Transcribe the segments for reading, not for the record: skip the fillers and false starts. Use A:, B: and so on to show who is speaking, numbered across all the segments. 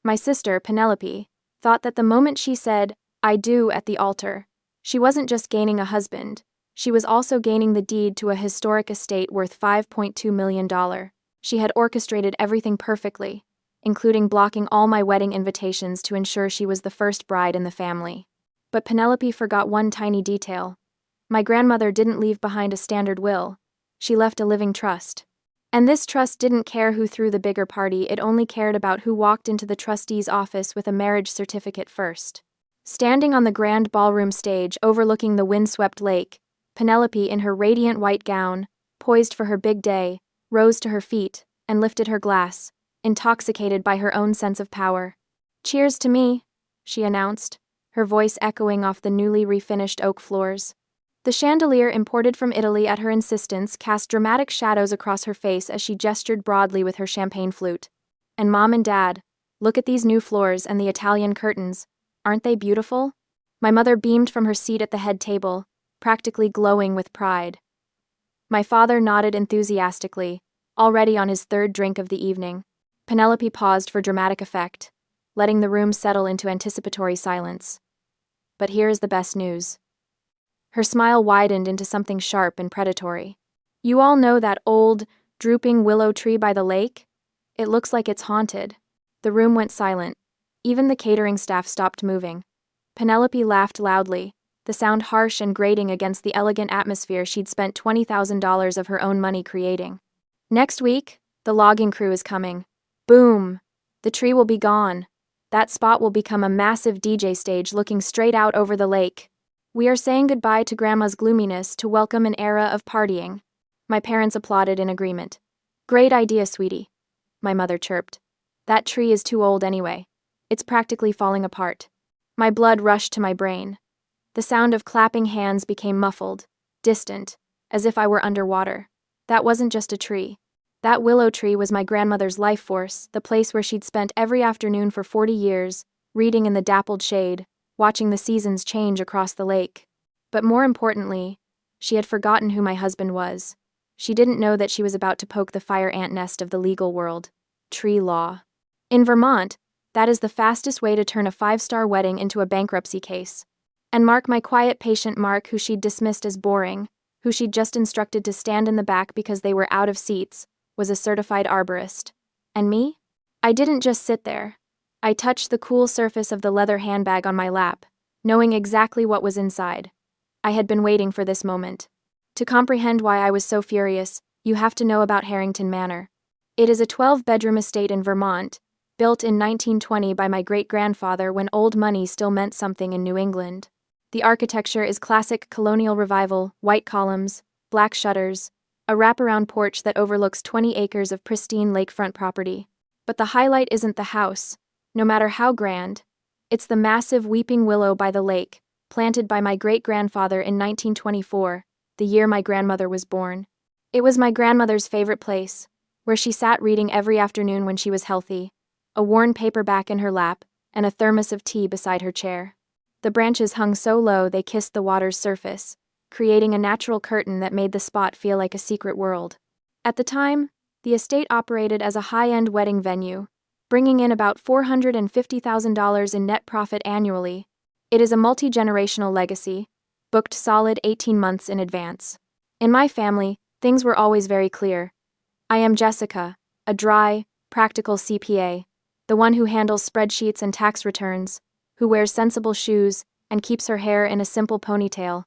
A: My sister, Penelope, thought that the moment she said, "I do" at the altar, she wasn't just gaining a husband, she was also gaining the deed to a historic estate worth $5.2 million. She had orchestrated everything perfectly, including blocking all my wedding invitations to ensure she was the first bride in the family. But Penelope forgot one tiny detail. My grandmother didn't leave behind a standard will. She left a living trust. And this trust didn't care who threw the bigger party, it only cared about who walked into the trustee's office with a marriage certificate first. Standing on the grand ballroom stage overlooking the windswept lake, Penelope, in her radiant white gown, poised for her big day, rose to her feet and lifted her glass, intoxicated by her own sense of power. "Cheers to me," she announced, her voice echoing off the newly refinished oak floors. The chandelier, imported from Italy at her insistence, cast dramatic shadows across her face as she gestured broadly with her champagne flute. "And Mom and Dad, look at these new floors and the Italian curtains. Aren't they beautiful?" My mother beamed from her seat at the head table, practically glowing with pride. My father nodded enthusiastically, already on his third drink of the evening. Penelope paused for dramatic effect, letting the room settle into anticipatory silence. But here is the best news. Her smile widened into something sharp and predatory. "You all know that old, drooping willow tree by the lake? It looks like it's haunted." The room went silent. Even the catering staff stopped moving. Penelope laughed loudly, the sound harsh and grating against the elegant atmosphere she'd spent $20,000 of her own money creating. "Next week, the logging crew is coming. Boom! The tree will be gone. That spot will become a massive DJ stage looking straight out over the lake. We are saying goodbye to Grandma's gloominess to welcome an era of partying." My parents applauded in agreement. "Great idea, sweetie," my mother chirped. "That tree is too old anyway. It's practically falling apart." My blood rushed to my brain. The sound of clapping hands became muffled, distant, as if I were underwater. That wasn't just a tree. That willow tree was my grandmother's life force, the place where she'd spent every afternoon for 40 years, reading in the dappled shade, watching the seasons change across the lake. But more importantly, she had forgotten who my husband was. She didn't know that she was about to poke the fire ant nest of the legal world: tree law. In Vermont, that is the fastest way to turn a 5-star wedding into a bankruptcy case. And Mark, my quiet, patient Mark, who she'd dismissed as boring, who she'd just instructed to stand in the back because they were out of seats, was a certified arborist. And me? I didn't just sit there. I touched the cool surface of the leather handbag on my lap, knowing exactly what was inside. I had been waiting for this moment. To comprehend why I was so furious, you have to know about Harrington Manor. It is a 12-bedroom estate in Vermont, built in 1920 by my great-grandfather when old money still meant something in New England. The architecture is classic colonial revival: white columns, black shutters, a wraparound porch that overlooks 20 acres of pristine lakefront property. But the highlight isn't the house, no matter how grand. It's the massive weeping willow by the lake, planted by my great-grandfather in 1924, the year my grandmother was born. It was my grandmother's favorite place, where she sat reading every afternoon when she was healthy, a worn paperback in her lap, and a thermos of tea beside her chair. The branches hung so low they kissed the water's surface, creating a natural curtain that made the spot feel like a secret world. At the time, the estate operated as a high-end wedding venue, bringing in about $450,000 in net profit annually. It is a multi-generational legacy, booked solid 18 months in advance. In my family, things were always very clear. I am Jessica, a dry, practical CPA, the one who handles spreadsheets and tax returns, who wears sensible shoes and keeps her hair in a simple ponytail.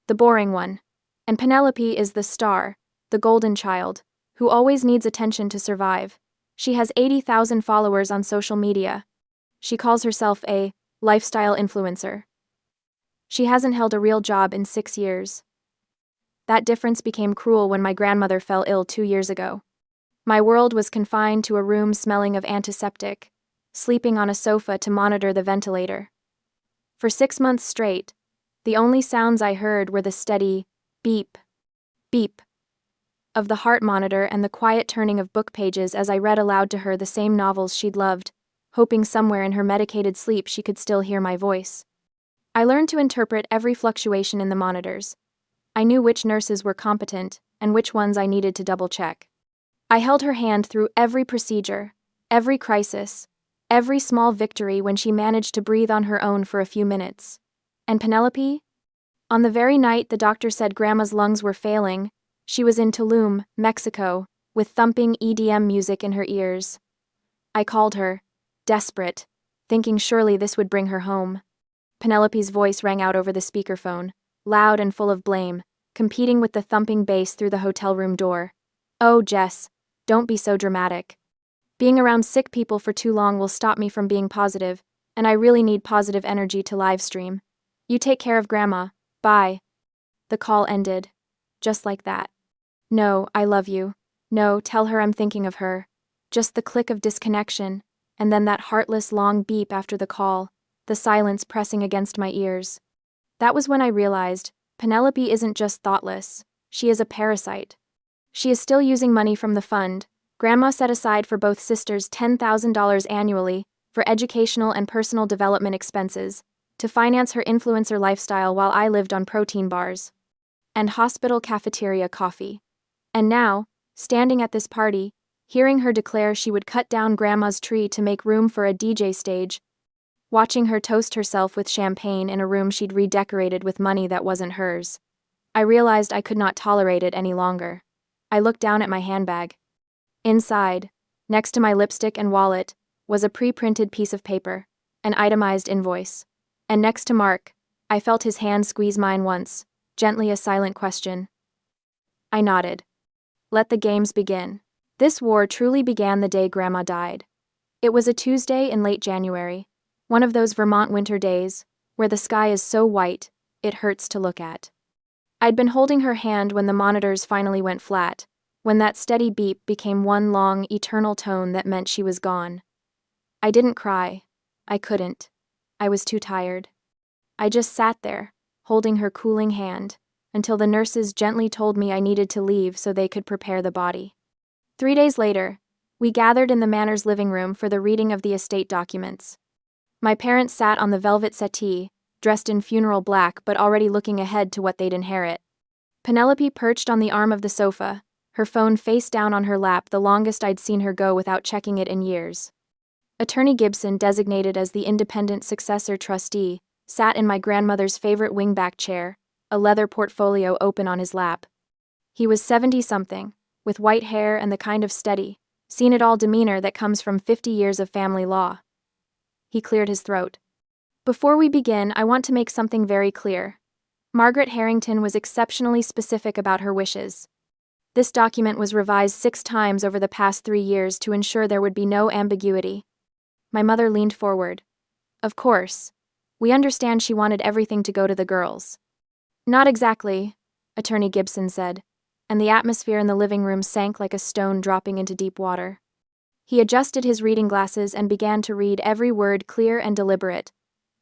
A: The boring one. And Penelope is the star, the golden child, who always needs attention to survive. She has 80,000 followers on social media. She calls herself a lifestyle influencer. She hasn't held a real job in 6 years. That difference became cruel when my grandmother fell ill 2 years ago. My world was confined to a room smelling of antiseptic, sleeping on a sofa to monitor the ventilator. For 6 months straight, the only sounds I heard were the steady beep, beep of the heart monitor and the quiet turning of book pages as I read aloud to her the same novels she'd loved, hoping somewhere in her medicated sleep she could still hear my voice. I learned to interpret every fluctuation in the monitors. I knew which nurses were competent and which ones I needed to double-check. I held her hand through every procedure, every crisis, Every small victory when she managed to breathe on her own for a few minutes. And Penelope? On the very night the doctor said Grandma's lungs were failing, she was in Tulum, Mexico, with thumping EDM music in her ears. I called her, desperate, thinking surely this would bring her home. Penelope's voice rang out over the speakerphone, loud and full of blame, competing with the thumping bass through the hotel room door. "Oh, Jess, don't be so dramatic. Being around sick people for too long will stop me from being positive, and I really need positive energy to live stream. You take care of Grandma, bye." The call ended. Just like that. "No, I love you. No, tell her I'm thinking of her." Just the click of disconnection, and then that heartless long beep after the call, the silence pressing against my ears. That was when I realized, Penelope isn't just thoughtless, she is a parasite. She is still using money from the fund. Grandma set aside for both sisters $10,000 annually for educational and personal development expenses, to finance her influencer lifestyle while I lived on protein bars and hospital cafeteria coffee. And now, standing at this party, hearing her declare she would cut down Grandma's tree to make room for a DJ stage, watching her toast herself with champagne in a room she'd redecorated with money that wasn't hers, I realized I could not tolerate it any longer. I looked down at my handbag. Inside, next to my lipstick and wallet, was a pre-printed piece of paper, an itemized invoice. And next to Mark, I felt his hand squeeze mine once, gently a silent question. I nodded. Let the games begin. This war truly began the day Grandma died. It was a Tuesday in late January, one of those Vermont winter days, where the sky is so white, it hurts to look at. I'd been holding her hand when the monitors finally went flat, when that steady beep became one long, eternal tone that meant she was gone. I didn't cry. I couldn't. I was too tired. I just sat there, holding her cooling hand, until the nurses gently told me I needed to leave so they could prepare the body. 3 days later, we gathered in the Manor's living room for the reading of the estate documents. My parents sat on the velvet settee, dressed in funeral black but already looking ahead to what they'd inherit. Penelope perched on the arm of the sofa, her phone face down on her lap, the longest I'd seen her go without checking it in years. Attorney Gibson, designated as the independent successor trustee, sat in my grandmother's favorite wingback chair, a leather portfolio open on his lap. He was 70-something, with white hair and the kind of steady, seen-it-all demeanor that comes from 50 years of family law. He cleared his throat. Before we begin, I want to make something very clear. Margaret Harrington was exceptionally specific about her wishes. This document was revised 6 times over the past 3 years to ensure there would be no ambiguity. My mother leaned forward. Of course. We understand she wanted everything to go to the girls. Not exactly, Attorney Gibson said, and the atmosphere in the living room sank like a stone dropping into deep water. He adjusted his reading glasses and began to read every word clear and deliberate.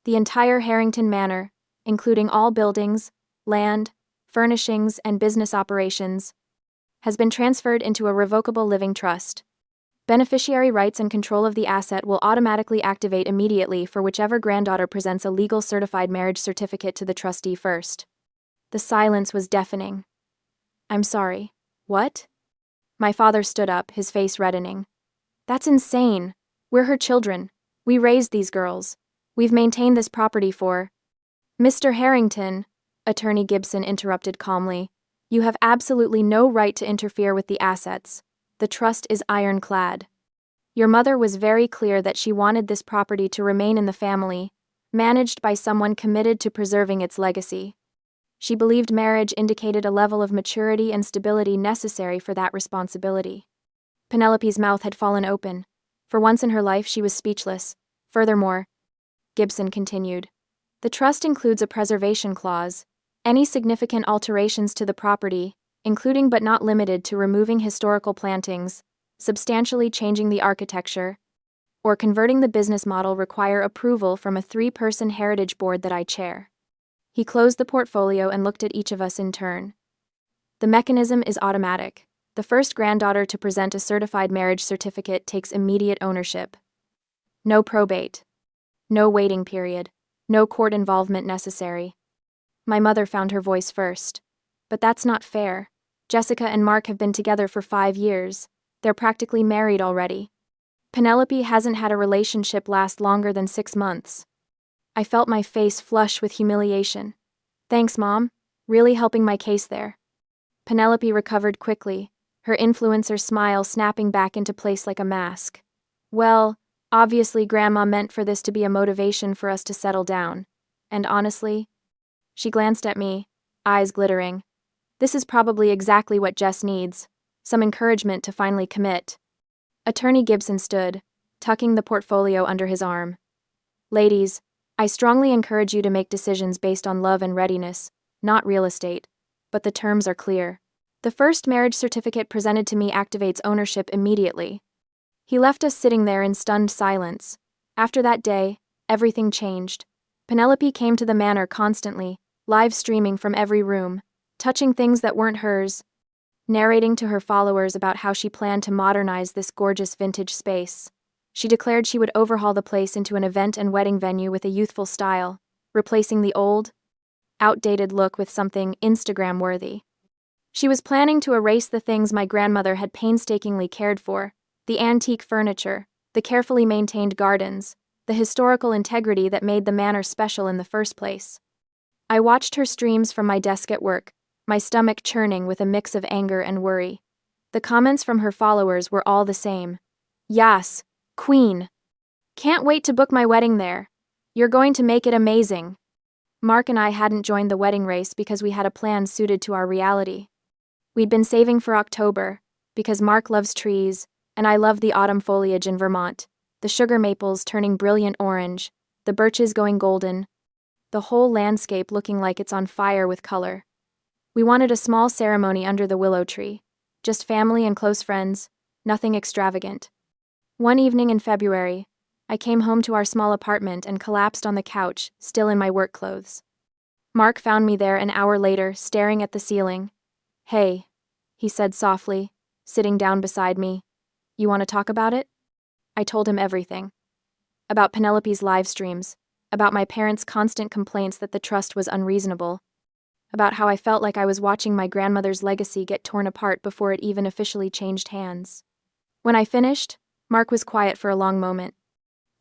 A: The entire Harrington Manor, including all buildings, land, furnishings, and business operations, has been transferred into a revocable living trust. Beneficiary rights and control of the asset will automatically activate immediately for whichever granddaughter presents a legal certified marriage certificate to the trustee first. The silence was deafening. I'm sorry. What? My father stood up, his face reddening. That's insane. We're her children. We raised these girls. We've maintained this property for... Mr. Harrington, Attorney Gibson interrupted calmly, you have absolutely no right to interfere with the assets. The trust is ironclad. Your mother was very clear that she wanted this property to remain in the family, managed by someone committed to preserving its legacy. She believed marriage indicated a level of maturity and stability necessary for that responsibility. Penelope's mouth had fallen open. For once in her life she was speechless. Furthermore, Gibson continued, the trust includes a preservation clause. Any significant alterations to the property, including but not limited to removing historical plantings, substantially changing the architecture, or converting the business model, require approval from a 3-person heritage board that I chair. He closed the portfolio and looked at each of us in turn. The mechanism is automatic. The first granddaughter to present a certified marriage certificate takes immediate ownership. No probate. No waiting period. No court involvement necessary. My mother found her voice first. But that's not fair. Jessica and Mark have been together for 5 years. They're practically married already. Penelope hasn't had a relationship last longer than 6 months. I felt my face flush with humiliation. Thanks, Mom. Really helping my case there. Penelope recovered quickly, her influencer smile snapping back into place like a mask. Well, obviously Grandma meant for this to be a motivation for us to settle down. And honestly, she glanced at me, eyes glittering. This is probably exactly what Jess needs, some encouragement to finally commit. Attorney Gibson stood, tucking the portfolio under his arm. Ladies, I strongly encourage you to make decisions based on love and readiness, not real estate, but the terms are clear. The first marriage certificate presented to me activates ownership immediately. He left us sitting there in stunned silence. After that day, everything changed. Penelope came to the manor constantly, live streaming from every room, touching things that weren't hers, narrating to her followers about how she planned to modernize this gorgeous vintage space. She declared she would overhaul the place into an event and wedding venue with a youthful style, replacing the old, outdated look with something Instagram-worthy. She was planning to erase the things my grandmother had painstakingly cared for, the antique furniture, the carefully maintained gardens, the historical integrity that made the manor special in the first place. I watched her streams from my desk at work, my stomach churning with a mix of anger and worry. The comments from her followers were all the same. Yas, Queen. Can't wait to book my wedding there. You're going to make it amazing. Mark and I hadn't joined the wedding race because we had a plan suited to our reality. We'd been saving for October, because Mark loves trees, and I love the autumn foliage in Vermont, the sugar maples turning brilliant orange, the birches going golden, the whole landscape looking like it's on fire with color. We wanted a small ceremony under the willow tree, just family and close friends, nothing extravagant. One evening in February, I came home to our small apartment and collapsed on the couch, still in my work clothes. Mark found me there an hour later, staring at the ceiling. Hey, he said softly, sitting down beside me. You want to talk about it? I told him everything. About Penelope's live streams, about my parents' constant complaints that the trust was unreasonable, about how I felt like I was watching my grandmother's legacy get torn apart before it even officially changed hands. When I finished, Mark was quiet for a long moment.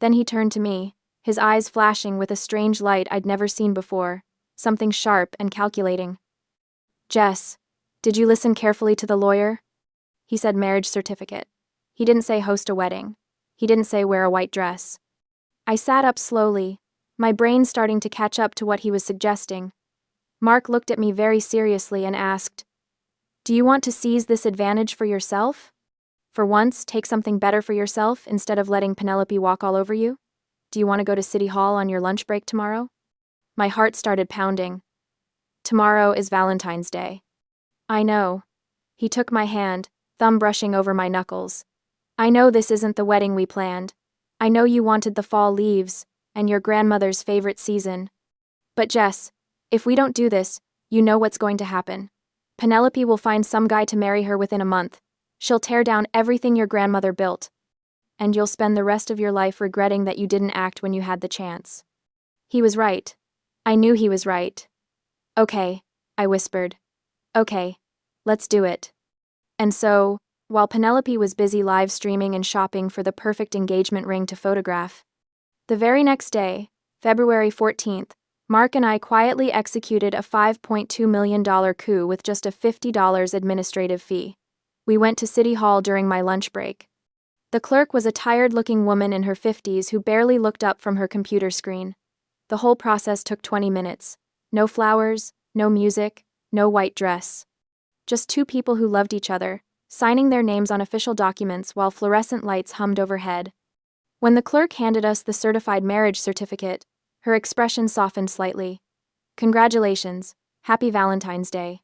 A: Then he turned to me, his eyes flashing with a strange light I'd never seen before, something sharp and calculating. Jess, did you listen carefully to the lawyer? He said marriage certificate. He didn't say host a wedding. He didn't say wear a white dress. I sat up slowly, my brain starting to catch up to what he was suggesting. Mark looked at me very seriously and asked, Do you want to seize this advantage for yourself? For once, take something better for yourself instead of letting Penelope walk all over you? Do you want to go to City Hall on your lunch break tomorrow? My heart started pounding. Tomorrow is Valentine's Day. I know. He took my hand, thumb brushing over my knuckles. I know this isn't the wedding we planned. I know you wanted the fall leaves, and your grandmother's favorite season. But Jess, if we don't do this, you know what's going to happen. Penelope will find some guy to marry her within a month. She'll tear down everything your grandmother built. And you'll spend the rest of your life regretting that you didn't act when you had the chance. He was right. I knew he was right. Okay, I whispered. Okay, let's do it. And so, while Penelope was busy live streaming and shopping for the perfect engagement ring to photograph, the very next day, February 14th, Mark and I quietly executed a $5.2 million coup with just a $50 administrative fee. We went to City Hall during my lunch break. The clerk was a tired-looking woman in her 50s who barely looked up from her computer screen. The whole process took 20 minutes. No flowers, no music, no white dress. Just two people who loved each other, signing their names on official documents while fluorescent lights hummed overhead. When the clerk handed us the certified marriage certificate, her expression softened slightly. Congratulations, happy Valentine's Day.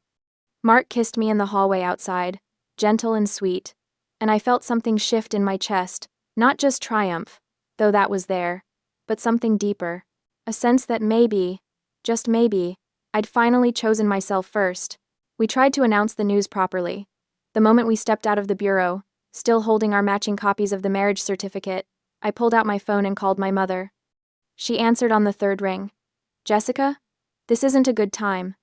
A: Mark kissed me in the hallway outside, gentle and sweet, and I felt something shift in my chest, not just triumph, though that was there, but something deeper, a sense that maybe, just maybe, I'd finally chosen myself first. We tried to announce the news properly. The moment we stepped out of the bureau, still holding our matching copies of the marriage certificate, I pulled out my phone and called my mother. She answered on the third ring. Jessica? This isn't a good time.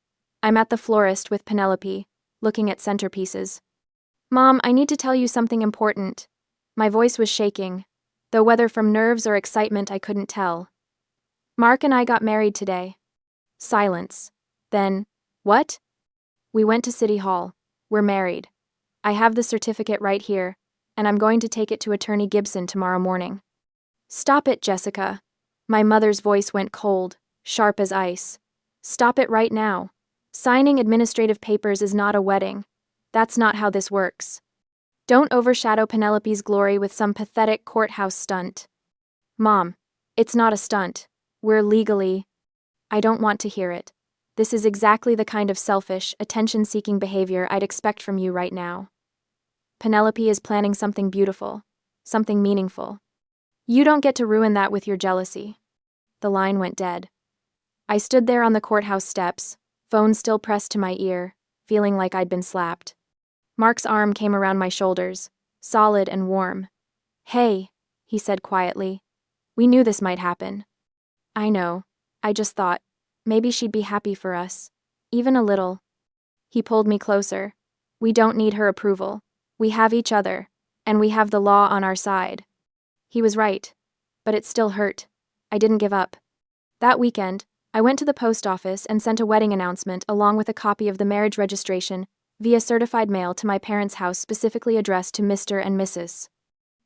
A: I'm at the florist with Penelope, looking at centerpieces. Mom, I need to tell you something important. My voice was shaking, though whether from nerves or excitement I couldn't tell. Mark and I got married today. Silence. Then, what? We went to City Hall. We're married. I have the certificate right here, and I'm going to take it to Attorney Gibson tomorrow morning. Stop it, Jessica. My mother's voice went cold, sharp as ice. Stop it right now. Signing administrative papers is not a wedding. That's not how this works. Don't overshadow Penelope's glory with some pathetic courthouse stunt. Mom, it's not a stunt. We're legally... I don't want to hear it. This is exactly the kind of selfish, attention-seeking behavior I'd expect from you right now. Penelope is planning something beautiful, something meaningful. You don't get to ruin that with your jealousy. The line went dead. I stood there on the courthouse steps, phone still pressed to my ear, feeling like I'd been slapped. Mark's arm came around my shoulders, solid and warm. Hey, he said quietly. We knew this might happen. I know. I just thought, maybe she'd be happy for us. Even a little. He pulled me closer. We don't need her approval. We have each other, and we have the law on our side. He was right. But it still hurt. I didn't give up. That weekend, I went to the post office and sent a wedding announcement along with a copy of the marriage registration via certified mail to my parents' house specifically addressed to Mr. and Mrs.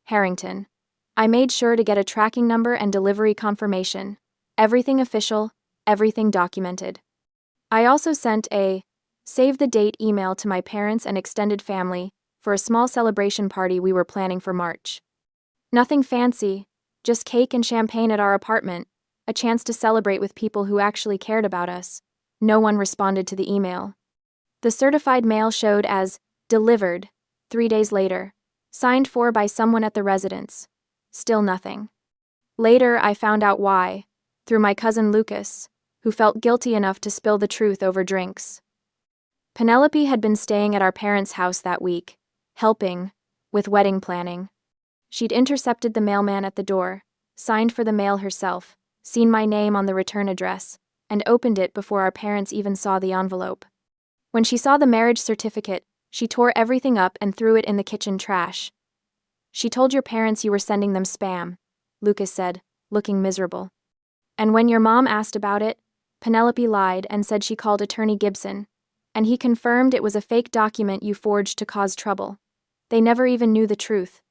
A: Harrington. I made sure to get a tracking number and delivery confirmation. Everything official, everything documented. I also sent a save the date email to my parents and extended family for a small celebration party we were planning for March. Nothing fancy, just cake and champagne at our apartment, a chance to celebrate with people who actually cared about us. No one responded to the email. The certified mail showed as delivered 3 days later, signed for by someone at the residence. Still nothing. Later, I found out why, through my cousin Lucas, who felt guilty enough to spill the truth over drinks. Penelope had been staying at our parents' house that week, helping with wedding planning. She'd intercepted the mailman at the door, signed for the mail herself, seen my name on the return address, and opened it before our parents even saw the envelope. When she saw the marriage certificate, she tore everything up and threw it in the kitchen trash. She told your parents you were sending them spam, Lucas said, looking miserable. And when your mom asked about it, Penelope lied and said she called Attorney Gibson, and he confirmed it was a fake document you forged to cause trouble. They never even knew the truth.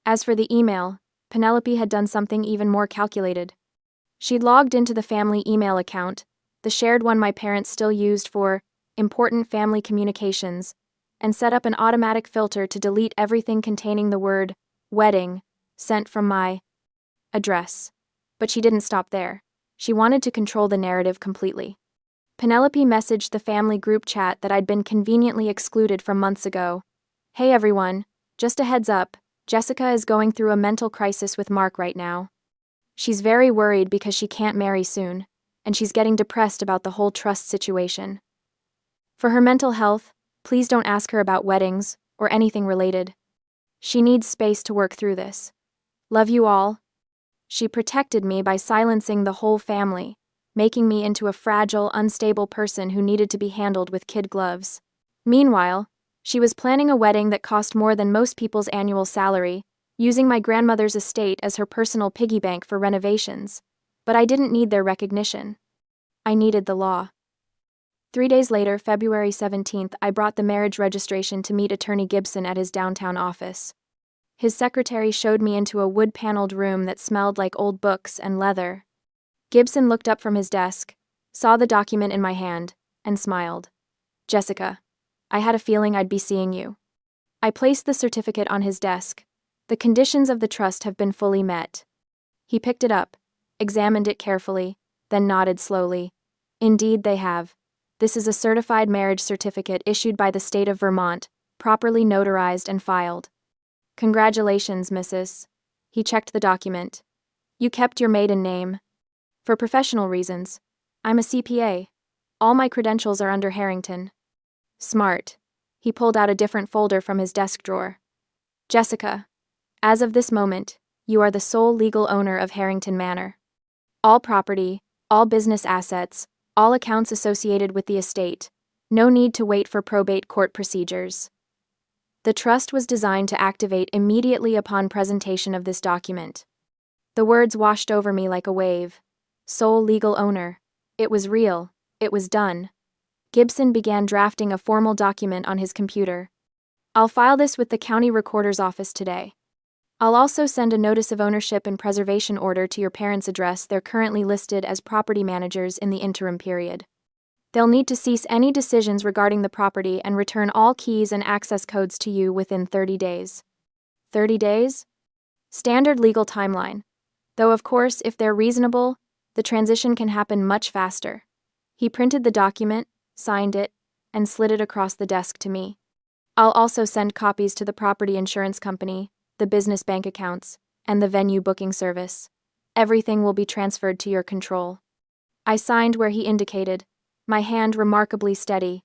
A: As for the email, Penelope had done something even more calculated. She'd logged into the family email account, the shared one my parents still used for important family communications, and set up an automatic filter to delete everything containing the word wedding sent from my address. But she didn't stop there. She wanted to control the narrative completely. Penelope messaged the family group chat that I'd been conveniently excluded from months ago. Hey everyone, just a heads up, Jessica is going through a mental crisis with Mark right now. She's very worried because she can't marry soon, and she's getting depressed about the whole trust situation. For her mental health, please don't ask her about weddings or anything related. She needs space to work through this. Love you all. She protected me by silencing the whole family, making me into a fragile, unstable person who needed to be handled with kid gloves. Meanwhile, she was planning a wedding that cost more than most people's annual salary, using my grandmother's estate as her personal piggy bank for renovations. But I didn't need their recognition. I needed the law. 3 days later, February 17th, I brought the marriage registration to meet Attorney Gibson at his downtown office. His secretary showed me into a wood-paneled room that smelled like old books and leather. Gibson looked up from his desk, saw the document in my hand, and smiled. Jessica, I had a feeling I'd be seeing you. I placed the certificate on his desk. The conditions of the trust have been fully met. He picked it up, examined it carefully, then nodded slowly. Indeed, they have. This is a certified marriage certificate issued by the state of Vermont, properly notarized and filed. Congratulations, Mrs. He checked the document. You kept your maiden name. For professional reasons, I'm a CPA. All my credentials are under Harrington. Smart. He pulled out a different folder from his desk drawer. Jessica, as of this moment, you are the sole legal owner of Harrington Manor. All property, all business assets, all accounts associated with the estate. No need to wait for probate court procedures. The trust was designed to activate immediately upon presentation of this document. The words washed over me like a wave. Sole legal owner. It was real. It was done. Gibson began drafting a formal document on his computer. I'll file this with the county recorder's office today. I'll also send a notice of ownership and preservation order to your parents' address. They're currently listed as property managers in the interim period. They'll need to cease any decisions regarding the property and return all keys and access codes to you within 30 days. 30 days? Standard legal timeline. Though of course, if they're reasonable, the transition can happen much faster. He printed the document, signed it, and slid it across the desk to me. I'll also send copies to the property insurance company, the business bank accounts, and the venue booking service. Everything will be transferred to your control. I signed where he indicated, my hand remarkably steady.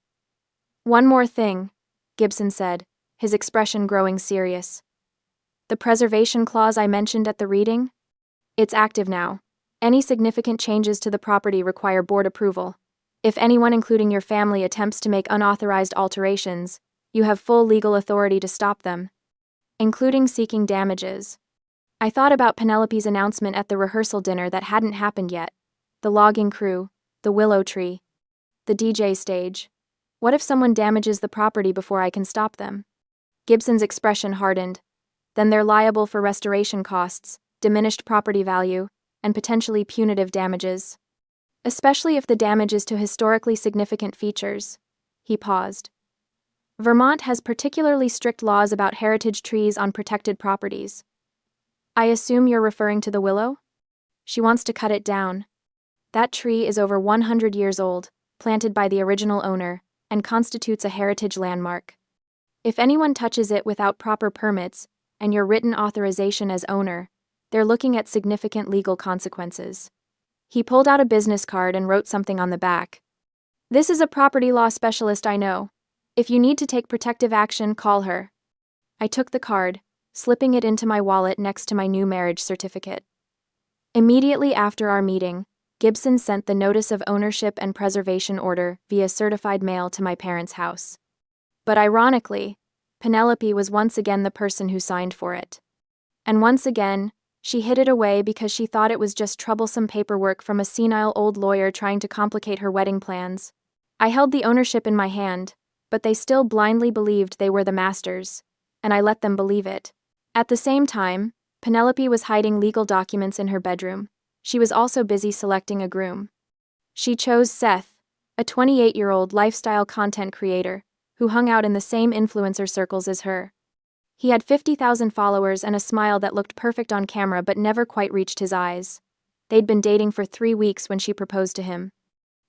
A: One more thing, Gibson said, his expression growing serious. The preservation clause I mentioned at the reading? It's active now. Any significant changes to the property require board approval. If anyone, including your family, attempts to make unauthorized alterations, you have full legal authority to stop them, including seeking damages. I thought about Penelope's announcement at the rehearsal dinner that hadn't happened yet. The logging crew, the Willow Tree, the DJ stage. What if someone damages the property before I can stop them? Gibson's expression hardened. Then they're liable for restoration costs, diminished property value, and potentially punitive damages. Especially if the damage is to historically significant features. He paused. Vermont has particularly strict laws about heritage trees on protected properties. I assume you're referring to the willow? She wants to cut it down. That tree is over 100 years old, planted by the original owner, and constitutes a heritage landmark. If anyone touches it without proper permits, and your written authorization as owner, they're looking at significant legal consequences. He pulled out a business card and wrote something on the back. This is a property law specialist I know. If you need to take protective action, call her. I took the card, slipping it into my wallet next to my new marriage certificate. Immediately after our meeting, Gibson sent the notice of ownership and preservation order via certified mail to my parents' house. But ironically, Penelope was once again the person who signed for it. And once again, she hid it away because she thought it was just troublesome paperwork from a senile old lawyer trying to complicate her wedding plans. I held the ownership in my hand, but they still blindly believed they were the masters, and I let them believe it. At the same time, Penelope was hiding legal documents in her bedroom. She was also busy selecting a groom. She chose Seth, a 28-year-old lifestyle content creator, who hung out in the same influencer circles as her. He had 50,000 followers and a smile that looked perfect on camera but never quite reached his eyes. They'd been dating for 3 weeks when she proposed to him.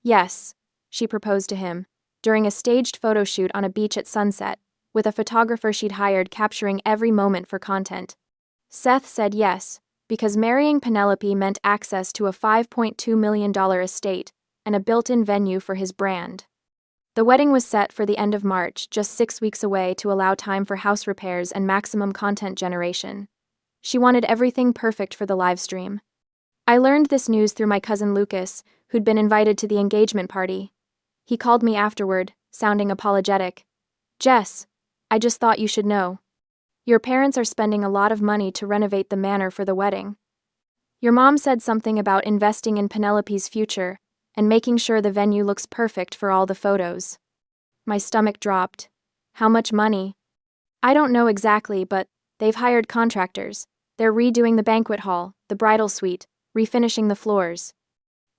A: Yes, she proposed to him, during a staged photo shoot on a beach at sunset, with a photographer she'd hired capturing every moment for content. Seth said yes, because marrying Penelope meant access to a $5.2 million estate and a built-in venue for his brand. The wedding was set for the end of March, just 6 weeks away, to allow time for house repairs and maximum content generation. She wanted everything perfect for the live stream. I learned this news through my cousin Lucas, who'd been invited to the engagement party. He called me afterward, sounding apologetic. Jess, I just thought you should know. Your parents are spending a lot of money to renovate the manor for the wedding. Your mom said something about investing in Penelope's future and making sure the venue looks perfect for all the photos. My stomach dropped. How much money? I don't know exactly, but they've hired contractors. They're redoing the banquet hall, the bridal suite, refinishing the floors.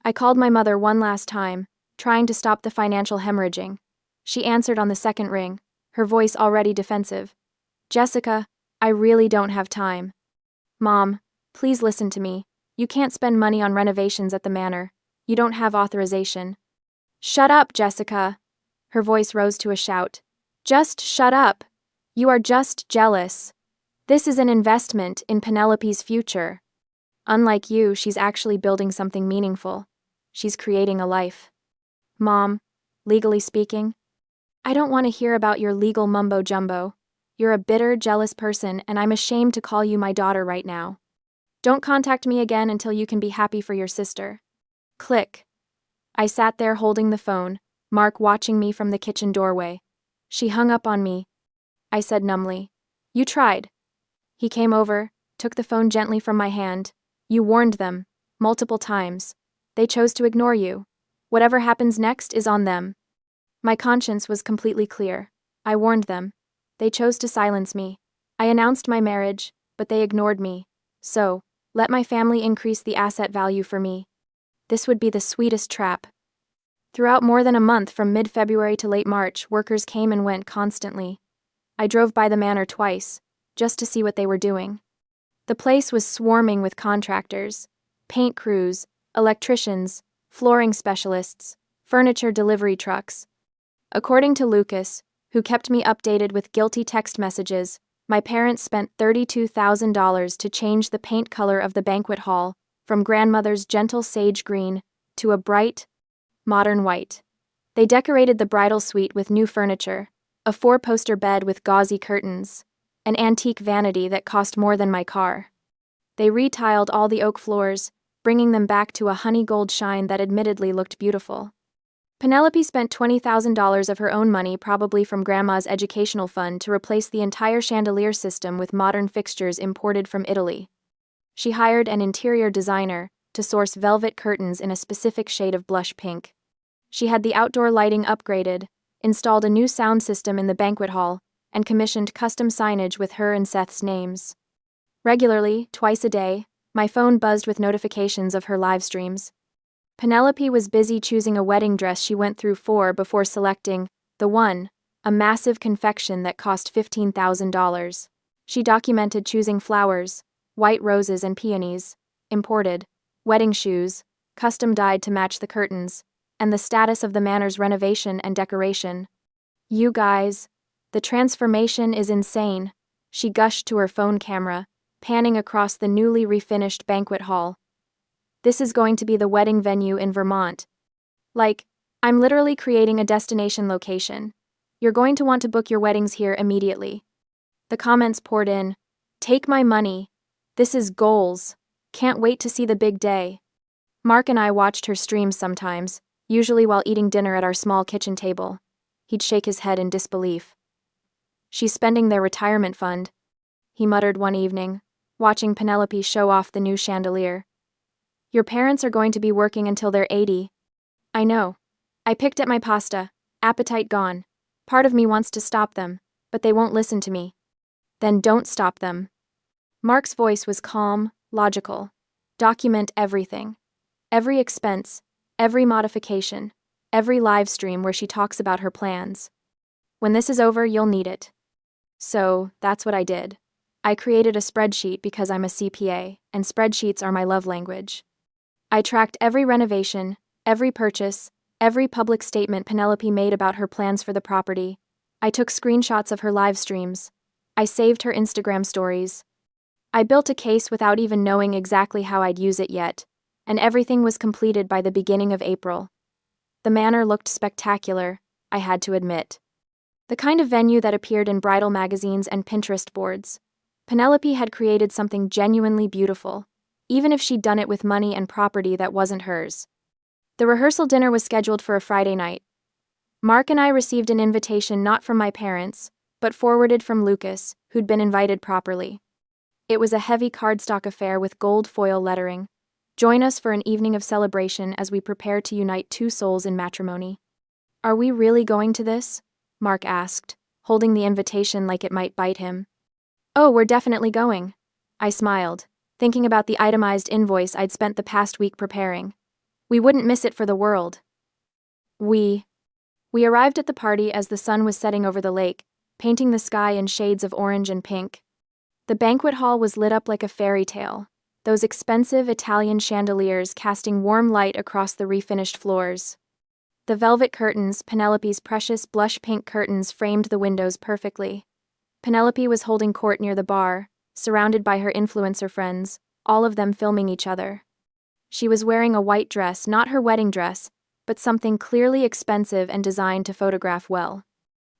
A: I called my mother one last time, trying to stop the financial hemorrhaging. She answered on the second ring, her voice already defensive. Jessica, I really don't have time. Mom, please listen to me. You can't spend money on renovations at the manor. You don't have authorization. Shut up, Jessica. Her voice rose to a shout. Just shut up. You are just jealous. This is an investment in Penelope's future. Unlike you, she's actually building something meaningful. She's creating a life. Mom, legally speaking, I don't want to hear about your legal mumbo-jumbo. You're a bitter, jealous person, and I'm ashamed to call you my daughter right now. Don't contact me again until you can be happy for your sister. Click. I sat there holding the phone, Mark watching me from the kitchen doorway. She hung up on me. I said numbly, You tried. He came over, took the phone gently from my hand. You warned them. Multiple times. They chose to ignore you. Whatever happens next is on them. My conscience was completely clear. I warned them. They chose to silence me. I announced my marriage, but they ignored me. So, let my family increase the asset value for me. This would be the sweetest trap. Throughout more than a month from mid-February to late March, workers came and went constantly. I drove by the manor twice, just to see what they were doing. The place was swarming with contractors, paint crews, electricians, flooring specialists, furniture delivery trucks. According to Lucas, who kept me updated with guilty text messages, my parents spent $32,000 to change the paint color of the banquet hall from grandmother's gentle sage green to a bright, modern white. They decorated the bridal suite with new furniture, a 4-poster bed with gauzy curtains, an antique vanity that cost more than my car. They retiled all the oak floors, bringing them back to a honey gold shine that admittedly looked beautiful. Penelope spent $20,000 of her own money, probably from Grandma's educational fund, to replace the entire chandelier system with modern fixtures imported from Italy. She hired an interior designer to source velvet curtains in a specific shade of blush pink. She had the outdoor lighting upgraded, installed a new sound system in the banquet hall, and commissioned custom signage with her and Seth's names. Regularly, twice a day, my phone buzzed with notifications of her live streams. Penelope was busy choosing a wedding dress she went through 4 before selecting the one, a massive confection that cost $15,000. She documented choosing flowers, white roses and peonies, imported, wedding shoes, custom dyed to match the curtains, and the status of the manor's renovation and decoration. You guys, the transformation is insane, she gushed to her phone camera, panning across the newly refinished banquet hall. This is going to be the wedding venue in Vermont. Like, I'm literally creating a destination location. You're going to want to book your weddings here immediately. The comments poured in. Take my money. This is goals. Can't wait to see the big day. Mark and I watched her streams sometimes, usually while eating dinner at our small kitchen table. He'd shake his head in disbelief. She's spending their retirement fund, he muttered one evening, watching Penelope show off the new chandelier. Your parents are going to be working until they're 80. I know. I picked at my pasta, appetite gone. Part of me wants to stop them, but they won't listen to me. Then don't stop them. Mark's voice was calm, logical. Document everything. Every expense, every modification, every live stream where she talks about her plans. When this is over, you'll need it. So, that's what I did. I created a spreadsheet because I'm a CPA, and spreadsheets are my love language. I tracked every renovation, every purchase, every public statement Penelope made about her plans for the property. I took screenshots of her live streams. I saved her Instagram stories. I built a case without even knowing exactly how I'd use it yet, and everything was completed by the beginning of April. The manor looked spectacular, I had to admit. The kind of venue that appeared in bridal magazines and Pinterest boards. Penelope had created something genuinely beautiful, even if she'd done it with money and property that wasn't hers. The rehearsal dinner was scheduled for a Friday night. Mark and I received an invitation not from my parents, but forwarded from Lucas, who'd been invited properly. It was a heavy cardstock affair with gold foil lettering. Join us for an evening of celebration as we prepare to unite 2 souls in matrimony. Are we really going to this? Mark asked, holding the invitation like it might bite him. Oh, we're definitely going. I smiled, thinking about the itemized invoice I'd spent the past week preparing. We wouldn't miss it for the world. We arrived at the party as the sun was setting over the lake, painting the sky in shades of orange and pink. The banquet hall was lit up like a fairy tale, those expensive Italian chandeliers casting warm light across the refinished floors. The velvet curtains, Penelope's precious blush pink curtains, framed the windows perfectly. Penelope was holding court near the bar, surrounded by her influencer friends, all of them filming each other. She was wearing a white dress, not her wedding dress, but something clearly expensive and designed to photograph well.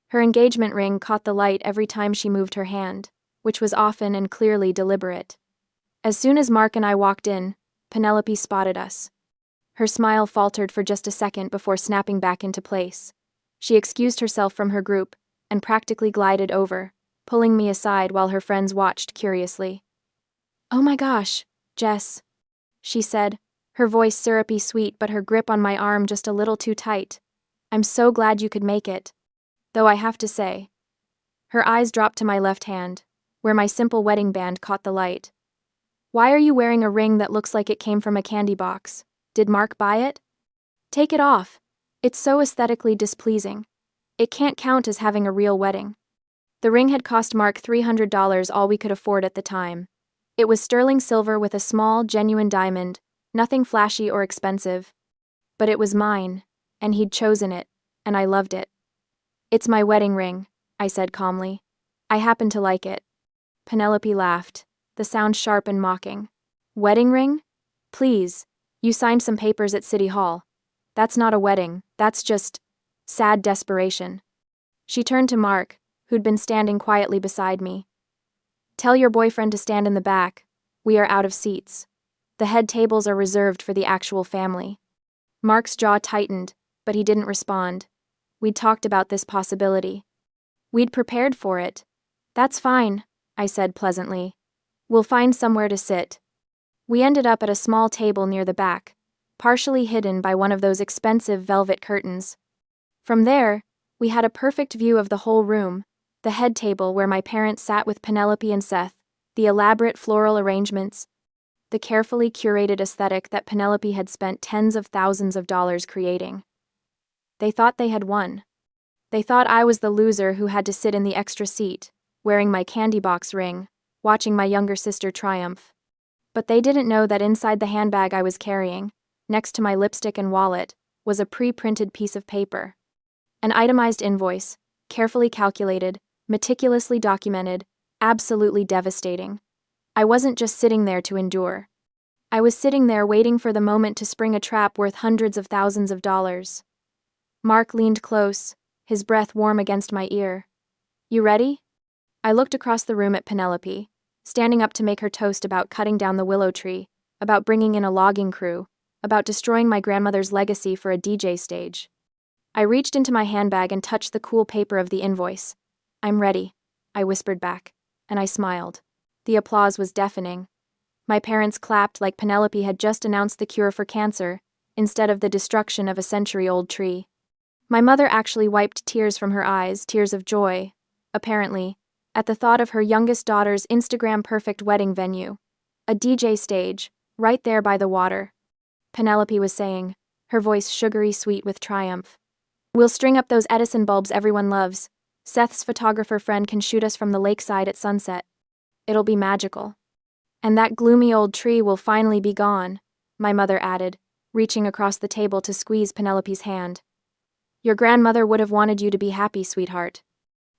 A: Her engagement ring caught the light every time she moved her hand, which was often and clearly deliberate. As soon as Mark and I walked in, Penelope spotted us. Her smile faltered for just a second before snapping back into place. She excused herself from her group and practically glided over, pulling me aside while her friends watched curiously. Oh my gosh, Jess, she said, her voice syrupy sweet but her grip on my arm just a little too tight. I'm so glad you could make it. Though I have to say. Her eyes dropped to my left hand, where my simple wedding band caught the light. Why are you wearing a ring that looks like it came from a candy box? Did Mark buy it? Take it off. It's so aesthetically displeasing. It can't count as having a real wedding. The ring had cost Mark $300, all we could afford at the time. It was sterling silver with a small, genuine diamond, nothing flashy or expensive. But it was mine, and he'd chosen it, and I loved it. It's my wedding ring, I said calmly. I happen to like it. Penelope laughed, the sound sharp and mocking. Wedding ring? Please, you signed some papers at City Hall. That's not a wedding, that's just sad desperation. She turned to Mark, who'd been standing quietly beside me. Tell your boyfriend to stand in the back. We are out of seats. The head tables are reserved for the actual family. Mark's jaw tightened, but he didn't respond. We'd talked about this possibility. We'd prepared for it. That's fine, I said pleasantly. We'll find somewhere to sit. We ended up at a small table near the back, partially hidden by one of those expensive velvet curtains. From there, we had a perfect view of the whole room, the head table where my parents sat with Penelope and Seth, the elaborate floral arrangements, the carefully curated aesthetic that Penelope had spent tens of thousands of dollars creating. They thought they had won. They thought I was the loser who had to sit in the extra seat, wearing my candy box ring, watching my younger sister triumph. But they didn't know that inside the handbag I was carrying, next to my lipstick and wallet, was a pre-printed piece of paper. An itemized invoice, carefully calculated, meticulously documented, absolutely devastating. I wasn't just sitting there to endure. I was sitting there waiting for the moment to spring a trap worth hundreds of thousands of dollars. Mark leaned close, his breath warm against my ear. You ready? I looked across the room at Penelope, standing up to make her toast about cutting down the willow tree, about bringing in a logging crew, about destroying my grandmother's legacy for a DJ stage. I reached into my handbag and touched the cool paper of the invoice. I'm ready, I whispered back, and I smiled. The applause was deafening. My parents clapped like Penelope had just announced the cure for cancer, instead of the destruction of a century-old tree. My mother actually wiped tears from her eyes, tears of joy, apparently, at the thought of her youngest daughter's Instagram-perfect wedding venue. A DJ stage, right there by the water. Penelope was saying, her voice sugary sweet with triumph. We'll string up those Edison bulbs everyone loves. Seth's photographer friend can shoot us from the lakeside at sunset. It'll be magical. And that gloomy old tree will finally be gone, my mother added, reaching across the table to squeeze Penelope's hand. Your grandmother would have wanted you to be happy, sweetheart.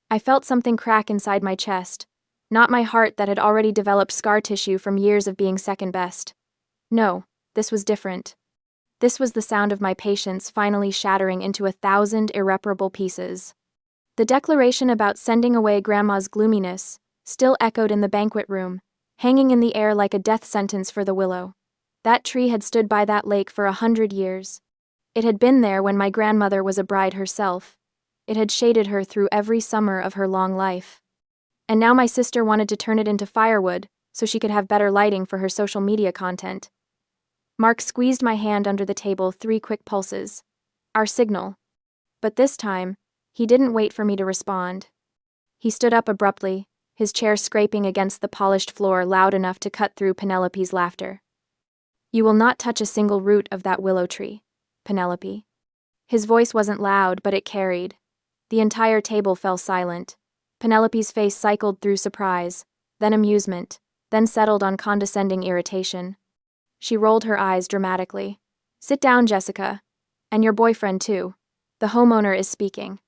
A: I felt something crack inside my chest, not my heart that had already developed scar tissue from years of being second best. No, this was different. This was the sound of my patience finally shattering into 1,000 irreparable pieces. The declaration about sending away Grandma's gloominess still echoed in the banquet room, hanging in the air like a death sentence for the willow. That tree had stood by that lake for 100 years. It had been there when my grandmother was a bride herself. It had shaded her through every summer of her long life. And now my sister wanted to turn it into firewood so she could have better lighting for her social media content. Mark squeezed my hand under the table 3 quick pulses. Our signal. But this time, he didn't wait for me to respond. He stood up abruptly, his chair scraping against the polished floor loud enough to cut through Penelope's laughter. You will not touch a single root of that willow tree, Penelope. His voice wasn't loud, but it carried. The entire table fell silent. Penelope's face cycled through surprise, then amusement, then settled on condescending irritation. She rolled her eyes dramatically. Sit down, Jessica. And your boyfriend, too. The homeowner is speaking.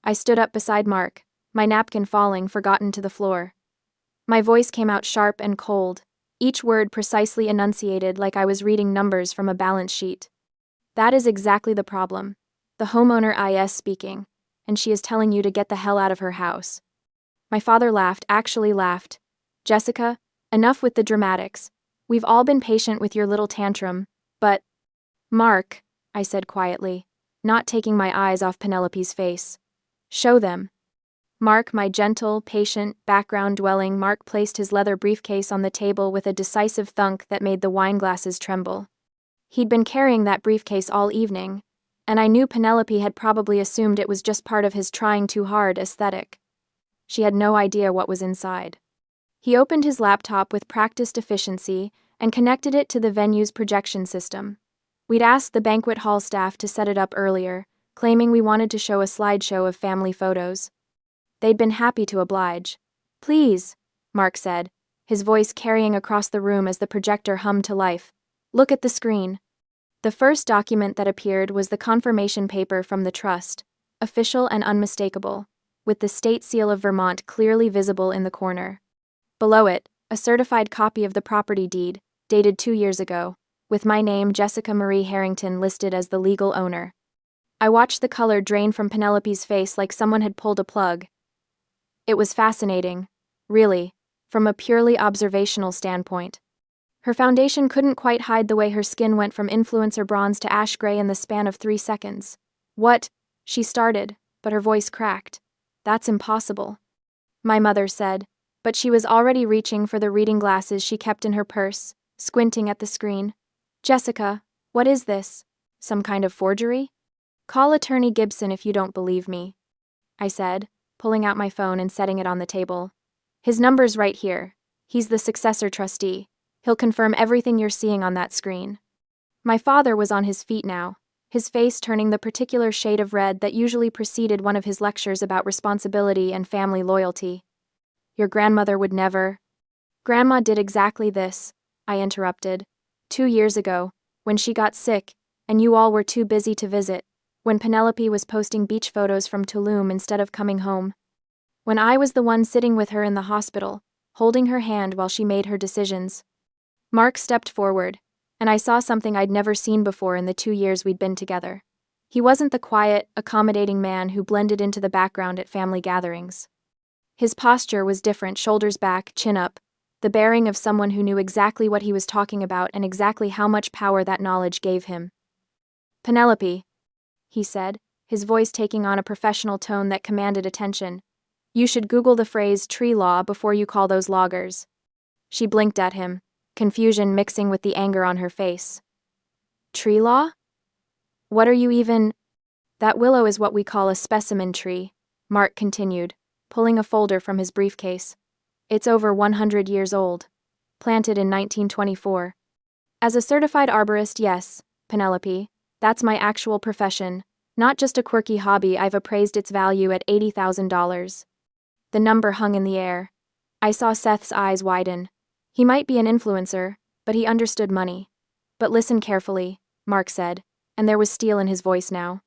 A: I stood up beside Mark, my napkin falling forgotten to the floor. My voice came out sharp and cold, each word precisely enunciated like I was reading numbers from a balance sheet. That is exactly the problem. The homeowner is speaking, and she is telling you to get the hell out of her house. My father laughed, actually laughed. Jessica, enough with the dramatics. We've all been patient with your little tantrum, but... Mark, I said quietly, not taking my eyes off Penelope's face. Show them. Mark, my gentle, patient, background-dwelling Mark placed his leather briefcase on the table with a decisive thunk that made the wine glasses tremble. He'd been carrying that briefcase all evening, and I knew Penelope had probably assumed it was just part of his trying too hard aesthetic. She had no idea what was inside. He opened his laptop with practiced efficiency and connected it to the venue's projection system. We'd asked the banquet hall staff to set it up earlier, claiming we wanted to show a slideshow of family photos. They'd been happy to oblige. "Please," Mark said, his voice carrying across the room as the projector hummed to life. "Look at the screen." The first document that appeared was the confirmation paper from the trust, official and unmistakable, with the state seal of Vermont clearly visible in the corner. Below it, a certified copy of the property deed, dated 2 years ago, with my name, Jessica Marie Harrington, listed as the legal owner. I watched the color drain from Penelope's face like someone had pulled a plug. It was fascinating, really, from a purely observational standpoint. Her foundation couldn't quite hide the way her skin went from influencer bronze to ash gray in the span of 3 seconds. "What?" she started, but her voice cracked. "That's impossible," my mother said, but she was already reaching for the reading glasses she kept in her purse, squinting at the screen. "Jessica, what is this? Some kind of forgery?" "Call Attorney Gibson if you don't believe me," I said, pulling out my phone and setting it on the table. "His number's right here. He's the successor trustee. He'll confirm everything you're seeing on that screen." My father was on his feet now, his face turning the particular shade of red that usually preceded one of his lectures about responsibility and family loyalty. "Your grandmother would never—" "Grandma did exactly this," I interrupted. 2 years ago, when she got sick, and you all were too busy to visit, when Penelope was posting beach photos from Tulum instead of coming home. When I was the one sitting with her in the hospital, holding her hand while she made her decisions. Mark stepped forward, and I saw something I'd never seen before in the 2 years we'd been together. He wasn't the quiet, accommodating man who blended into the background at family gatherings. His posture was different, shoulders back, chin up, the bearing of someone who knew exactly what he was talking about and exactly how much power that knowledge gave him. "Penelope," he said, his voice taking on a professional tone that commanded attention. "You should Google the phrase tree law before you call those loggers." She blinked at him, confusion mixing with the anger on her face. "Tree law? What are you even—" "That willow is what we call a specimen tree," Mark continued, pulling a folder from his briefcase. "It's over 100 years old. Planted in 1924. As a certified arborist, yes, Penelope, that's my actual profession, not just a quirky hobby. I've appraised its value at $80,000. The number hung in the air. I saw Seth's eyes widen. He might be an influencer, but he understood money. "But listen carefully," Mark said, and there was steel in his voice now.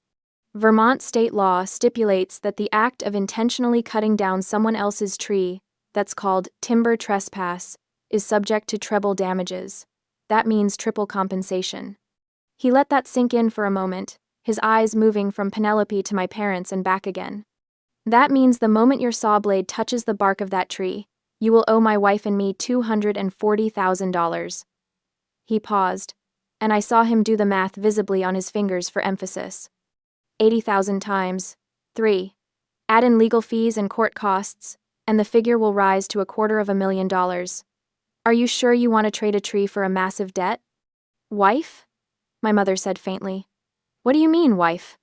A: "Vermont state law stipulates that the act of intentionally cutting down someone else's tree, that's called timber trespass, is subject to treble damages. That means triple compensation." He let that sink in for a moment, his eyes moving from Penelope to my parents and back again. "That means the moment your saw blade touches the bark of that tree, you will owe my wife and me $240,000. He paused, and I saw him do the math visibly on his fingers for emphasis. 80,000 times 3. Add in legal fees and court costs, and the figure will rise to $250,000. Are you sure you want to trade a tree for a massive debt?" "Wife?" my mother said faintly. "What do you mean, wife?"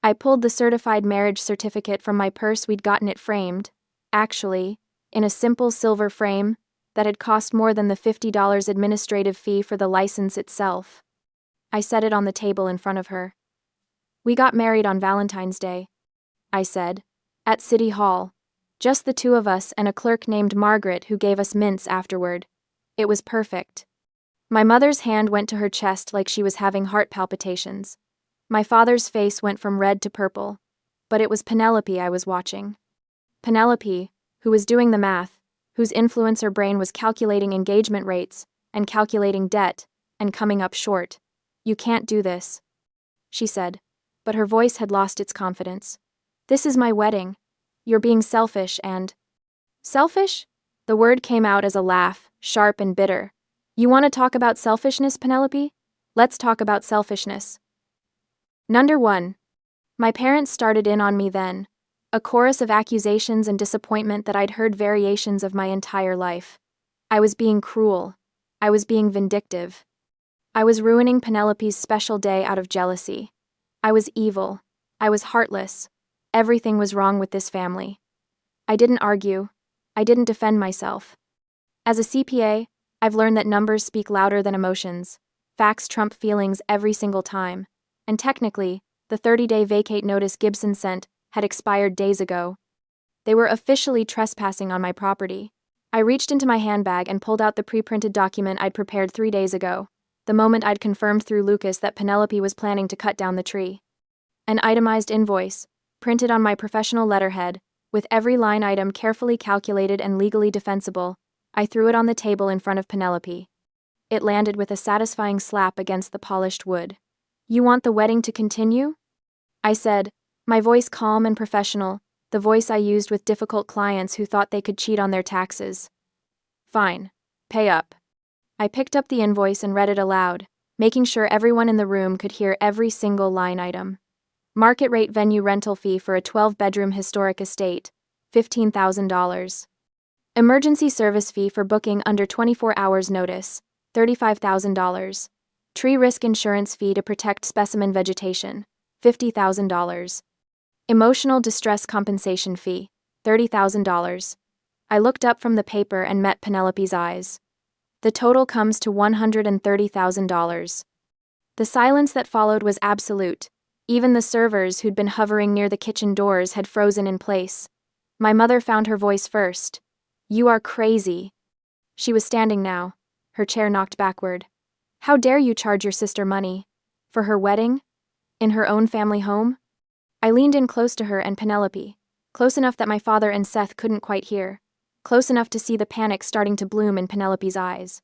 A: I pulled the certified marriage certificate from my purse. We'd gotten it framed, actually, in a simple silver frame that had cost more than the $50 administrative fee for the license itself. I set it on the table in front of her. "We got married on Valentine's Day," I said, "at City Hall. Just the two of us and a clerk named Margaret who gave us mints afterward. It was perfect." My mother's hand went to her chest like she was having heart palpitations. My father's face went from red to purple, but it was Penelope I was watching. Penelope, who was doing the math, whose influencer brain was calculating engagement rates and calculating debt and coming up short. "You can't do this," she said, but her voice had lost its confidence. "This is my wedding. You're being selfish and—" "Selfish?" The word came out as a laugh, sharp and bitter. "You want to talk about selfishness, Penelope? Let's talk about selfishness. Number 1. My parents started in on me then. A chorus of accusations and disappointment that I'd heard variations of my entire life. I was being cruel. I was being vindictive. I was ruining Penelope's special day out of jealousy. I was evil. I was heartless. Everything was wrong with this family. I didn't argue. I didn't defend myself. As a CPA, I've learned that numbers speak louder than emotions. Facts trump feelings every single time. And technically, the 30-day vacate notice Gibson sent had expired days ago. They were officially trespassing on my property. I reached into my handbag and pulled out the pre-printed document I'd prepared 3 days ago, the moment I'd confirmed through Lucas that Penelope was planning to cut down the tree. An itemized invoice, printed on my professional letterhead, with every line item carefully calculated and legally defensible. I threw it on the table in front of Penelope. It landed with a satisfying slap against the polished wood. "You want the wedding to continue?" I said, my voice calm and professional, the voice I used with difficult clients who thought they could cheat on their taxes. "Fine. Pay up." I picked up the invoice and read it aloud, making sure everyone in the room could hear every single line item. Market rate venue rental fee for a 12-bedroom historic estate, $15,000. Emergency service fee for booking under 24 hours notice, $35,000. Tree risk insurance fee to protect specimen vegetation, $50,000. Emotional distress compensation fee, $30,000. I looked up from the paper and met Penelope's eyes. The total comes to $130,000. The silence that followed was absolute. Even the servers who'd been hovering near the kitchen doors had frozen in place. My mother found her voice first. "You are crazy." She was standing now, her chair knocked backward. "How dare you charge your sister money? For her wedding? In her own family home?" I leaned in close to her and Penelope, close enough that my father and Seth couldn't quite hear, close enough to see the panic starting to bloom in Penelope's eyes.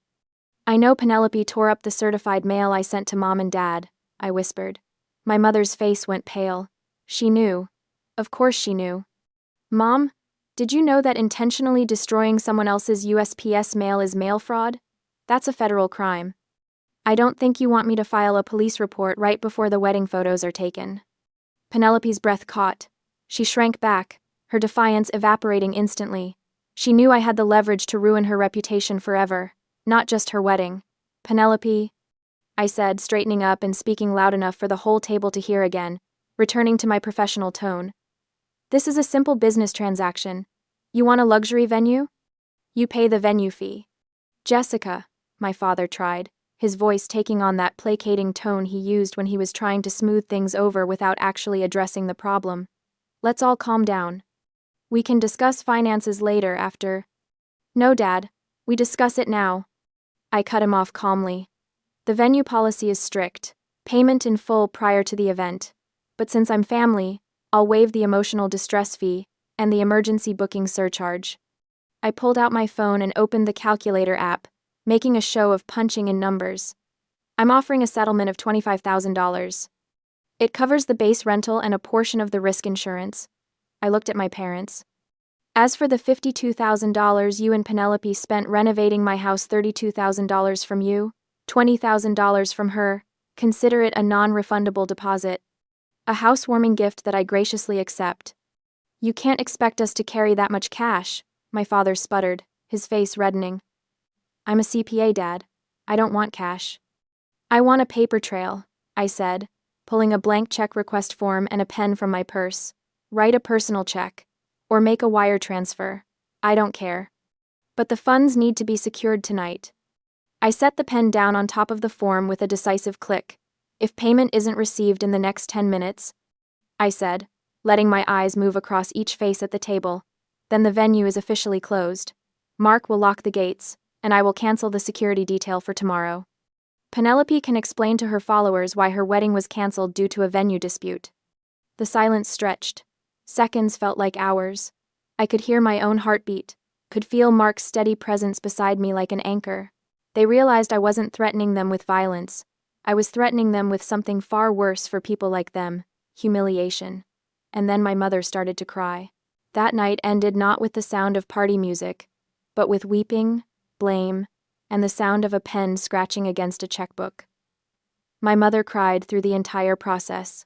A: "I know Penelope tore up the certified mail I sent to Mom and Dad," I whispered. My mother's face went pale. She knew. Of course she knew. "Mom, did you know that intentionally destroying someone else's USPS mail is mail fraud? That's a federal crime. I don't think you want me to file a police report right before the wedding photos are taken." Penelope's breath caught. She shrank back, her defiance evaporating instantly. She knew I had the leverage to ruin her reputation forever, not just her wedding. "Penelope," I said, straightening up and speaking loud enough for the whole table to hear again, returning to my professional tone. "This is a simple business transaction. You want a luxury venue? You pay the venue fee." "Jessica," my father tried, his voice taking on that placating tone he used when he was trying to smooth things over without actually addressing the problem. "Let's all calm down. We can discuss finances later after." "No, Dad. We discuss it now." I cut him off calmly. "The venue policy is strict. Payment in full prior to the event. But since I'm family, I'll waive the emotional distress fee and the emergency booking surcharge." I pulled out my phone and opened the calculator app, making a show of punching in numbers. "I'm offering a settlement of $25,000. It covers the base rental and a portion of the risk insurance." I looked at my parents. "As for the $52,000 you and Penelope spent renovating my house, $32,000 from you, $20,000 from her, consider it a non-refundable deposit. A housewarming gift that I graciously accept." "You can't expect us to carry that much cash," my father sputtered, his face reddening. "I'm a CPA, Dad. I don't want cash." "I want a paper trail," I said, pulling a blank check request form and a pen from my purse. "Write a personal check. Or make a wire transfer. I don't care. But the funds need to be secured tonight." I set the pen down on top of the form with a decisive click. "If payment isn't received in the next 10 minutes, I said, letting my eyes move across each face at the table, "then the venue is officially closed. Mark will lock the gates, and I will cancel the security detail for tomorrow. Penelope can explain to her followers why her wedding was canceled due to a venue dispute." The silence stretched. Seconds felt like hours. I could hear my own heartbeat, could feel Mark's steady presence beside me like an anchor. They realized I wasn't threatening them with violence. I was threatening them with something far worse for people like them: humiliation. And then my mother started to cry. That night ended not with the sound of party music, but with weeping, blame, and the sound of a pen scratching against a checkbook. My mother cried through the entire process.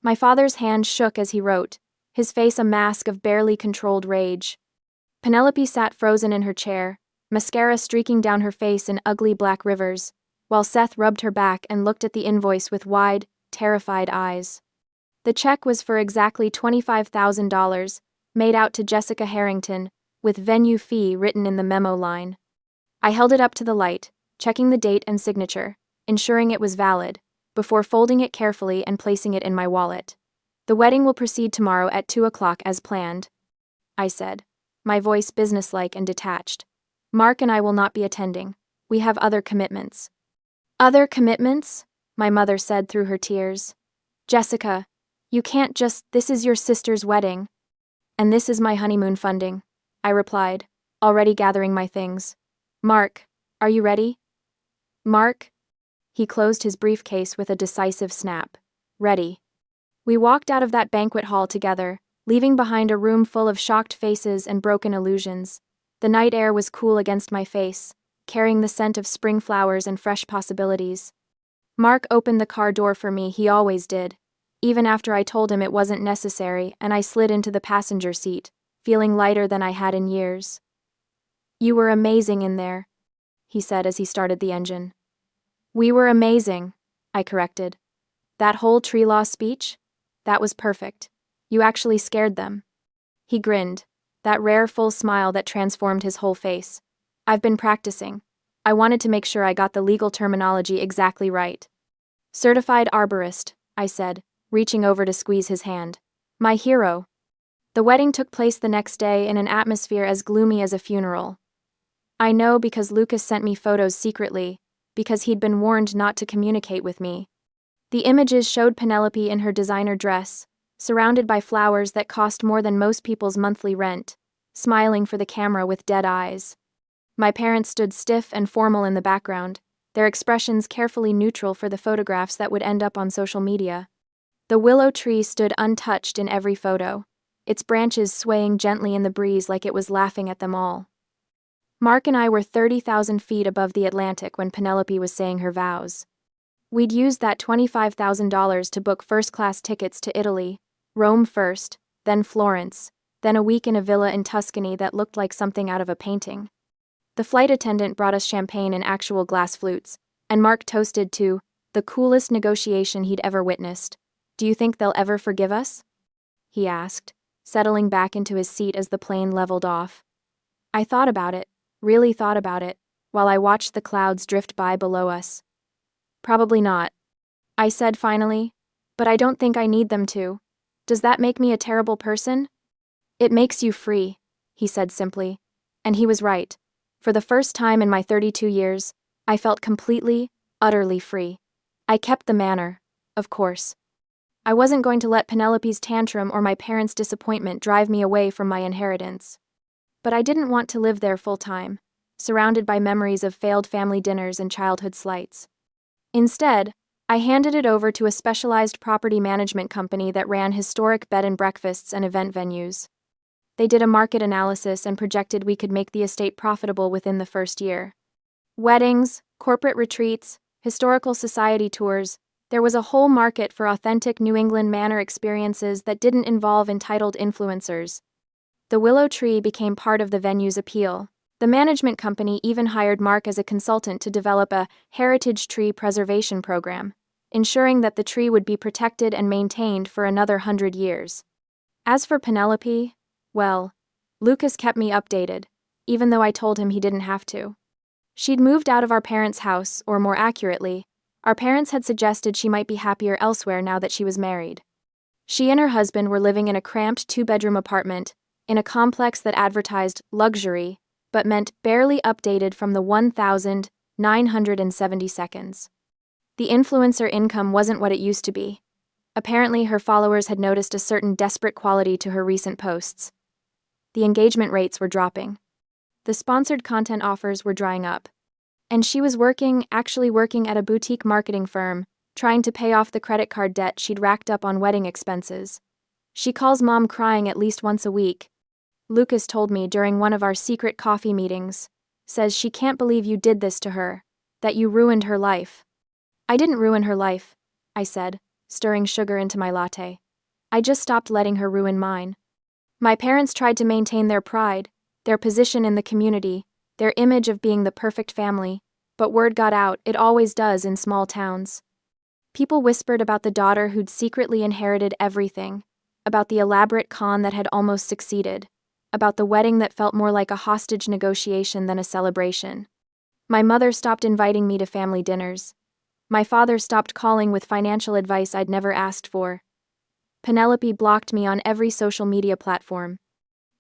A: My father's hand shook as he wrote, his face a mask of barely controlled rage. Penelope sat frozen in her chair, mascara streaking down her face in ugly black rivers, while Seth rubbed her back and looked at the invoice with wide, terrified eyes. The check was for exactly $25,000, made out to Jessica Harrington, with venue fee written in the memo line. I held it up to the light, checking the date and signature, ensuring it was valid, before folding it carefully and placing it in my wallet. The wedding will proceed tomorrow at 2 o'clock as planned, I said, my voice businesslike and detached. Mark and I will not be attending. We have other commitments. Other commitments? My mother said through her tears. Jessica, you can't just, this is your sister's wedding. And this is my honeymoon funding, I replied, already gathering my things. Mark, are you ready? Mark? He closed his briefcase with a decisive snap. Ready. We walked out of that banquet hall together, leaving behind a room full of shocked faces and broken illusions. The night air was cool against my face, carrying the scent of spring flowers and fresh possibilities. Mark opened the car door for me, he always did, even after I told him it wasn't necessary, and I slid into the passenger seat, feeling lighter than I had in years. You were amazing in there, he said as he started the engine. We were amazing, I corrected. That whole tree law speech? That was perfect. You actually scared them. He grinned, that rare full smile that transformed his whole face. I've been practicing. I wanted to make sure I got the legal terminology exactly right. Certified arborist, I said, reaching over to squeeze his hand. My hero. The wedding took place the next day in an atmosphere as gloomy as a funeral. I know because Lucas sent me photos secretly, because he'd been warned not to communicate with me. The images showed Penelope in her designer dress, surrounded by flowers that cost more than most people's monthly rent, smiling for the camera with dead eyes. My parents stood stiff and formal in the background, their expressions carefully neutral for the photographs that would end up on social media. The willow tree stood untouched in every photo, its branches swaying gently in the breeze like it was laughing at them all. Mark and I were 30,000 feet above the Atlantic when Penelope was saying her vows. We'd used that $25,000 to book first-class tickets to Italy, Rome first, then Florence, then a week in a villa in Tuscany that looked like something out of a painting. The flight attendant brought us champagne in actual glass flutes, and Mark toasted to the coolest negotiation he'd ever witnessed. Do you think they'll ever forgive us? He asked, settling back into his seat as the plane leveled off. I thought about it, really thought about it, while I watched the clouds drift by below us. Probably not, I said finally, but I don't think I need them to. Does that make me a terrible person? It makes you free, he said simply. And he was right. For the first time in my 32 years, I felt completely, utterly free. I kept the manor, of course. I wasn't going to let Penelope's tantrum or my parents' disappointment drive me away from my inheritance. But I didn't want to live there full-time, surrounded by memories of failed family dinners and childhood slights. Instead, I handed it over to a specialized property management company that ran historic bed and breakfasts and event venues. They did a market analysis and projected we could make the estate profitable within the first year. Weddings, corporate retreats, historical society tours, there was a whole market for authentic New England manor experiences that didn't involve entitled influencers. The Willow Tree became part of the venue's appeal. The management company even hired Mark as a consultant to develop a heritage tree preservation program, ensuring that the tree would be protected and maintained for another 100 years. As for Penelope, well, Lucas kept me updated, even though I told him he didn't have to. She'd moved out of our parents' house, or more accurately, our parents had suggested she might be happier elsewhere now that she was married. She and her husband were living in a cramped 2-bedroom apartment, in a complex that advertised luxury, but meant barely updated from the 1,970 seconds. The influencer income wasn't what it used to be. Apparently, her followers had noticed a certain desperate quality to her recent posts. The engagement rates were dropping. The sponsored content offers were drying up. And she was actually working at a boutique marketing firm, trying to pay off the credit card debt she'd racked up on wedding expenses. She calls Mom crying at least once a week. Lucas told me during one of our secret coffee meetings, says she can't believe you did this to her, that you ruined her life. I didn't ruin her life, I said, stirring sugar into my latte. I just stopped letting her ruin mine. My parents tried to maintain their pride, their position in the community, their image of being the perfect family, but word got out, it always does in small towns. People whispered about the daughter who'd secretly inherited everything, about the elaborate con that had almost succeeded, about the wedding that felt more like a hostage negotiation than a celebration. My mother stopped inviting me to family dinners. My father stopped calling with financial advice I'd never asked for. Penelope blocked me on every social media platform.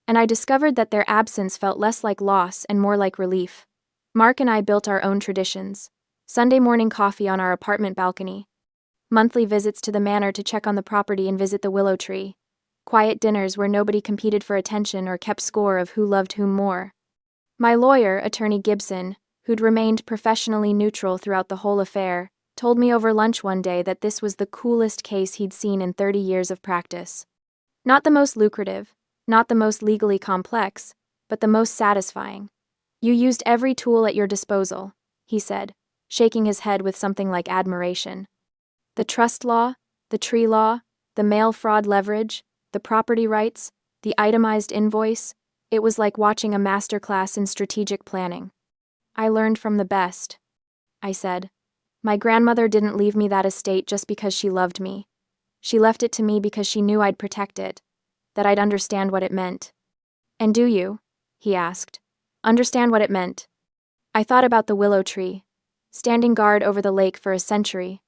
A: And I discovered that their absence felt less like loss and more like relief. Mark and I built our own traditions. Sunday morning coffee on our apartment balcony. Monthly visits to the Manor to check on the property and visit the Willow Tree. Quiet dinners where nobody competed for attention or kept score of who loved whom more. My lawyer, Attorney Gibson, who'd remained professionally neutral throughout the whole affair, told me over lunch one day that this was the coolest case he'd seen in 30 years of practice. Not the most lucrative, not the most legally complex, but the most satisfying. You used every tool at your disposal, he said, shaking his head with something like admiration. The trust law, the tree law, the mail fraud leverage, the property rights, the itemized invoice, it was like watching a masterclass in strategic planning. I learned from the best, I said. My grandmother didn't leave me that estate just because she loved me. She left it to me because she knew I'd protect it, that I'd understand what it meant. And do you? He asked. Understand what it meant. I thought about the Willow Tree, standing guard over the lake for a century.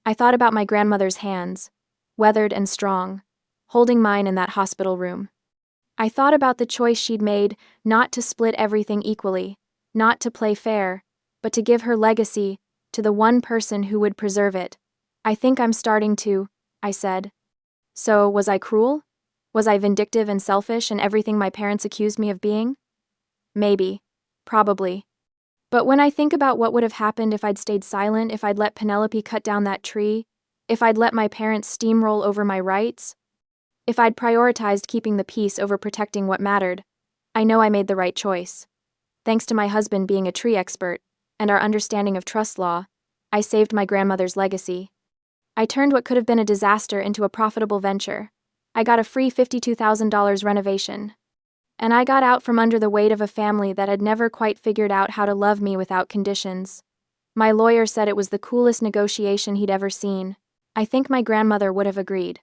A: I thought about my grandmother's hands, weathered and strong, holding mine in that hospital room. I thought about the choice she'd made not to split everything equally, not to play fair, but to give her legacy to the one person who would preserve it. I think I'm starting to, I said. So, was I cruel? Was I vindictive and selfish and everything my parents accused me of being? Maybe. Probably. But when I think about what would have happened if I'd stayed silent, if I'd let Penelope cut down that tree, if I'd let my parents steamroll over my rights, if I'd prioritized keeping the peace over protecting what mattered, I know I made the right choice. Thanks to my husband being a tree expert, and our understanding of trust law, I saved my grandmother's legacy. I turned what could have been a disaster into a profitable venture. I got a free $52,000 renovation. And I got out from under the weight of a family that had never quite figured out how to love me without conditions. My lawyer said it was the coolest negotiation he'd ever seen. I think my grandmother would have agreed.